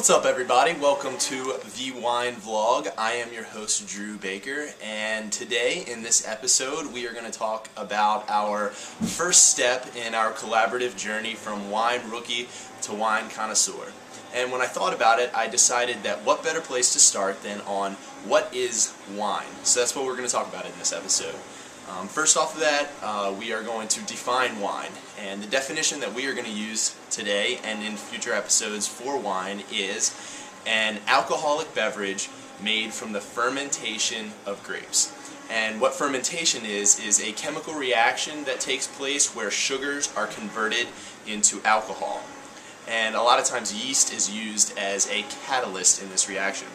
What's up, everybody? Welcome to the Wine Vlog. I am your host, Drew Baker, and today in this episode we are going to talk about our first step in our collaborative journey from wine rookie to wine connoisseur. And when I thought about it, I decided that what better place to start than on what is wine. So that's what we're going to talk about in this episode. First off of that, we are going to define wine, and the definition that we are going to use today and in future episodes for wine is an alcoholic beverage made from the fermentation of grapes. And what fermentation is a chemical reaction that takes place where sugars are converted into alcohol. And a lot of times yeast is used as a catalyst in this reaction.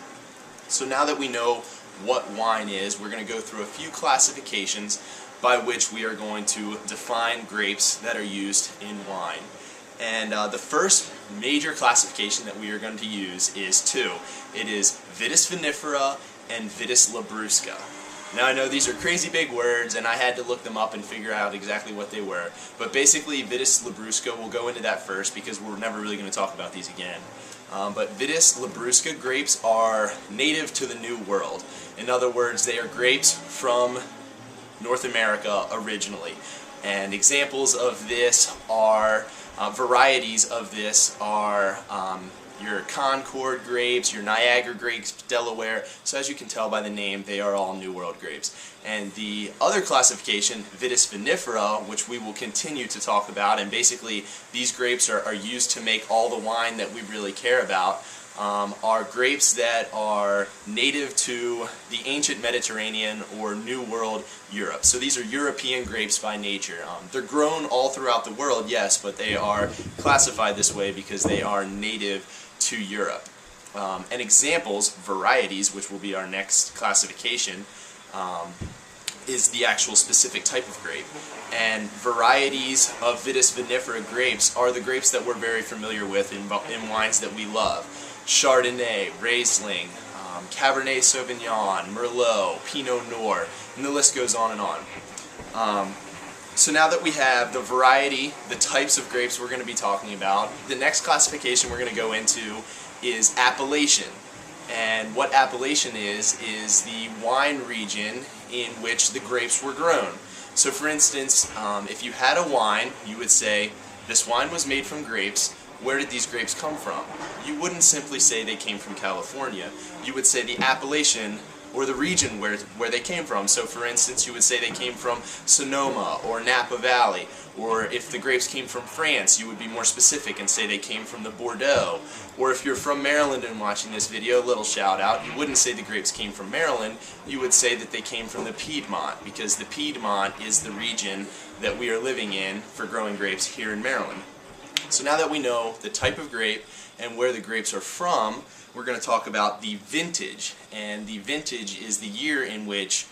So now that we know what wine is, we're going to go through a few classifications by which we are going to define grapes that are used in wine. And the first major classification that we are going to use is two. It is Vitis vinifera and Vitis labrusca. Now I know these are crazy big words and I had to look them up and figure out exactly what they were. But basically Vitis labrusca, we'll go into that first because we're never really going to talk about these again. But Vitis labrusca grapes are native to the New World. In other words, they are grapes from North America originally. And examples of this are, varieties of this are your Concord grapes, your Niagara grapes, Delaware. So as you can tell by the name, they are all New World grapes. And the other classification, Vitis vinifera, which we will continue to talk about, and basically these grapes are used to make all the wine that we really care about, are grapes that are native to the ancient Mediterranean or New World Europe. So these are European grapes by nature. They're grown all throughout the world, yes, but they are classified this way because they are native to Europe. And examples, varieties, which will be our next classification, is the actual specific type of grape. And varieties of Vitis vinifera grapes are the grapes that we're very familiar with in wines that we love. Chardonnay, Riesling, Cabernet Sauvignon, Merlot, Pinot Noir, and the list goes on and on. So now that we have the variety, the types of grapes we're going to be talking about, the next classification we're going to go into is appellation. And what appellation is the wine region in which the grapes were grown. So for instance, if you had a wine, you would say, this wine was made from grapes. Where did these grapes come from? You wouldn't simply say they came from California. You would say the appellation or the region where they came from. So for instance, you would say they came from Sonoma or Napa Valley. Or if the grapes came from France, you would be more specific and say they came from the Bordeaux. Or if you're from Maryland and watching this video, little shout out, you wouldn't say the grapes came from Maryland, you would say that they came from the Piedmont, because the Piedmont is the region that we are living in for growing grapes here in Maryland. So now that we know the type of grape and where the grapes are from, we're going to talk about the vintage. And the vintage is the year in which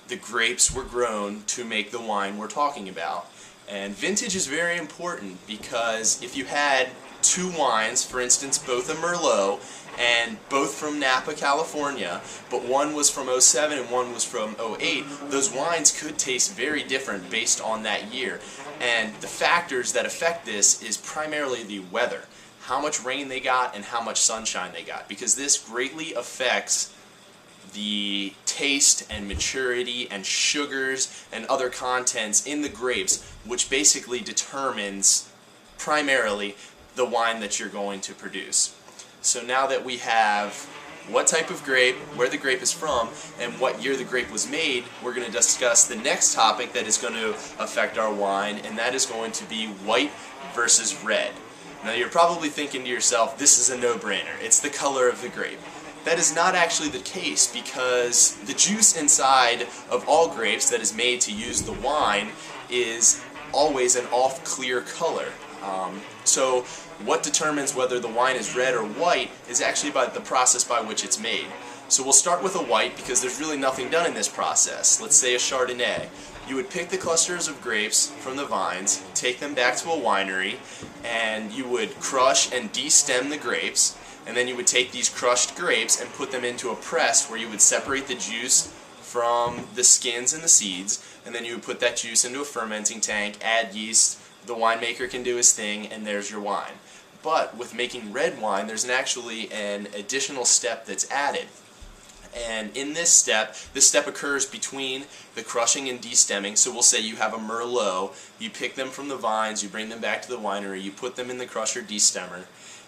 the grapes were grown to make the wine we're talking about. And vintage is very important because if you had two wines, for instance both a Merlot and both from Napa, California, but one was from '07 and one was from '08, those wines could taste very different based on that year. And the factors that affect this is primarily the weather, how much rain they got and how much sunshine they got, because this greatly affects the taste and maturity and sugars and other contents in the grapes, which basically determines primarily the wine that you're going to produce. So now that we have what type of grape, where the grape is from, and what year the grape was made, we're going to discuss the next topic that is going to affect our wine, and that is going to be white versus red. Now you're probably thinking to yourself, this is a no-brainer, it's the color of the grape. That is not actually the case, because the juice inside of all grapes that is made to use the wine is always an off-clear color. So what determines whether the wine is red or white is actually by the process by which it's made. So we'll start with a white because there's really nothing done in this process. Let's say a Chardonnay. You would pick the clusters of grapes from the vines, take them back to a winery, and you would crush and de-stem the grapes, and then you would take these crushed grapes and put them into a press where you would separate the juice from the skins and the seeds, and then you would put that juice into a fermenting tank, add yeast, the winemaker can do his thing, and there's your wine. But with making red wine, there's actually an additional step that's added. And in this step occurs between the crushing and destemming. So we'll say you have a Merlot, you pick them from the vines, you bring them back to the winery, you put them in the crusher destemmer,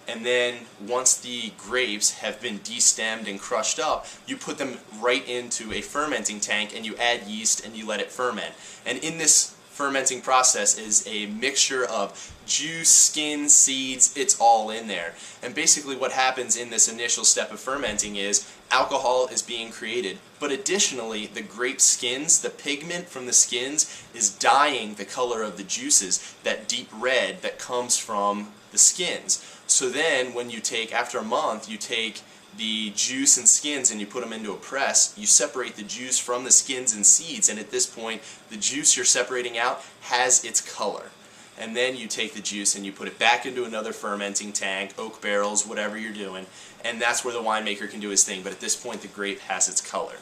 and then once the grapes have been destemmed and crushed up, you put them right into a fermenting tank and you add yeast and you let it ferment. And in this fermenting process is a mixture of juice, skin, seeds, it's all in there. And basically what happens in this initial step of fermenting is alcohol is being created, but additionally the grape skins, the pigment from the skins is dyeing the color of the juices, that deep red that comes from the skins. So then when you take, after a month, you take the juice and skins and you put them into a press, you separate the juice from the skins and seeds, and at this point the juice you're separating out has its color. And then you take the juice and you put it back into another fermenting tank, oak barrels, whatever you're doing, and that's where the winemaker can do his thing, but at this point the grape has its color.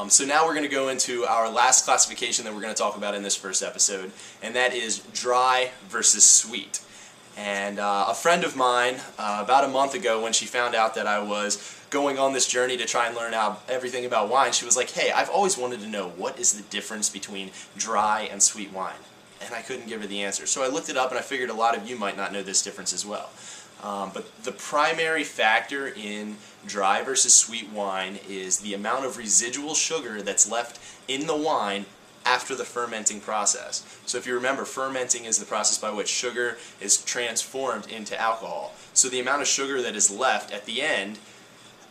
So now we're going to go into our last classification that we're going to talk about in this first episode, and that is dry versus sweet. And a friend of mine, about a month ago, when she found out that I was going on this journey to try and learn out everything about wine, she was like, "Hey, I've always wanted to know what is the difference between dry and sweet wine." And I couldn't give her the answer. So I looked it up and I figured a lot of you might not know this difference as well. But the primary factor in dry versus sweet wine is the amount of residual sugar that's left in the wine after the fermenting process. So if you remember, fermenting is the process by which sugar is transformed into alcohol. So the amount of sugar that is left at the end,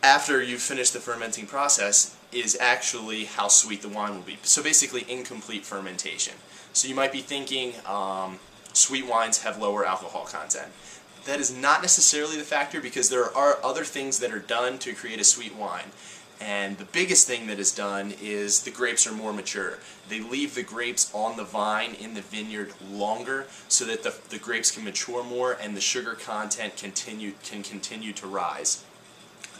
after you've finished the fermenting process, is actually how sweet the wine will be. So basically incomplete fermentation. So you might be thinking sweet wines have lower alcohol content. That is not necessarily the factor, because there are other things that are done to create a sweet wine. And the biggest thing that is done is the grapes are more mature. They leave the grapes on the vine in the vineyard longer so that the grapes can mature more and the sugar content can continue to rise.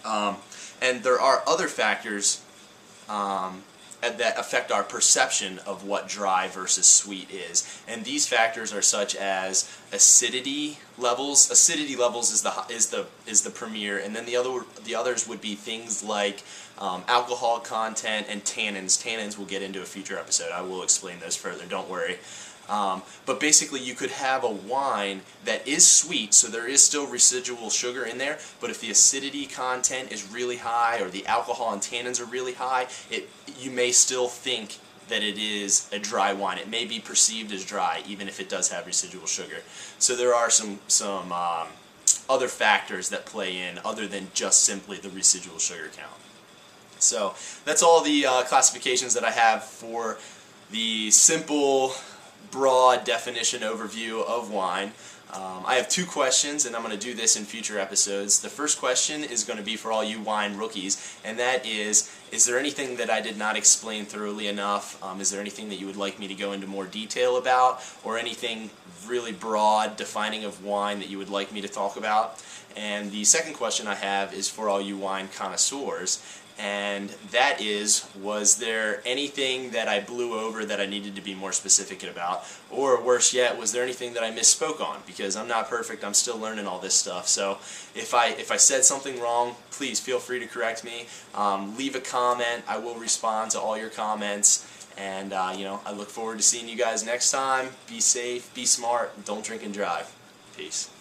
And there are other factors that affect our perception of what dry versus sweet is, and these factors are such as acidity levels. Acidity levels is the premier, and then the others would be things like alcohol content and tannins. Tannins we'll get into a future episode. I will explain those further, don't worry. But basically you could have a wine that is sweet, so there is still residual sugar in there, but if the acidity content is really high or the alcohol and tannins are really high, you may still think that it is a dry wine. It may be perceived as dry even if it does have residual sugar. So there are some other factors that play in other than just simply the residual sugar count. So that's all the classifications that I have for the simple, broad definition overview of wine. I have two questions, and I'm going to do this in future episodes. The first question is going to be for all you wine rookies, and that is there anything that I did not explain thoroughly enough? Is there anything that you would like me to go into more detail about, or anything really broad, defining of wine that you would like me to talk about? And the second question I have is for all you wine connoisseurs, and that is, was there anything that I blew over that I needed to be more specific about? Or worse yet, was there anything that I misspoke on? Because I'm not perfect, I'm still learning all this stuff. So if I said something wrong, please feel free to correct me. Leave a comment, I will respond to all your comments. And I look forward to seeing you guys next time. Be safe, be smart, don't drink and drive. Peace.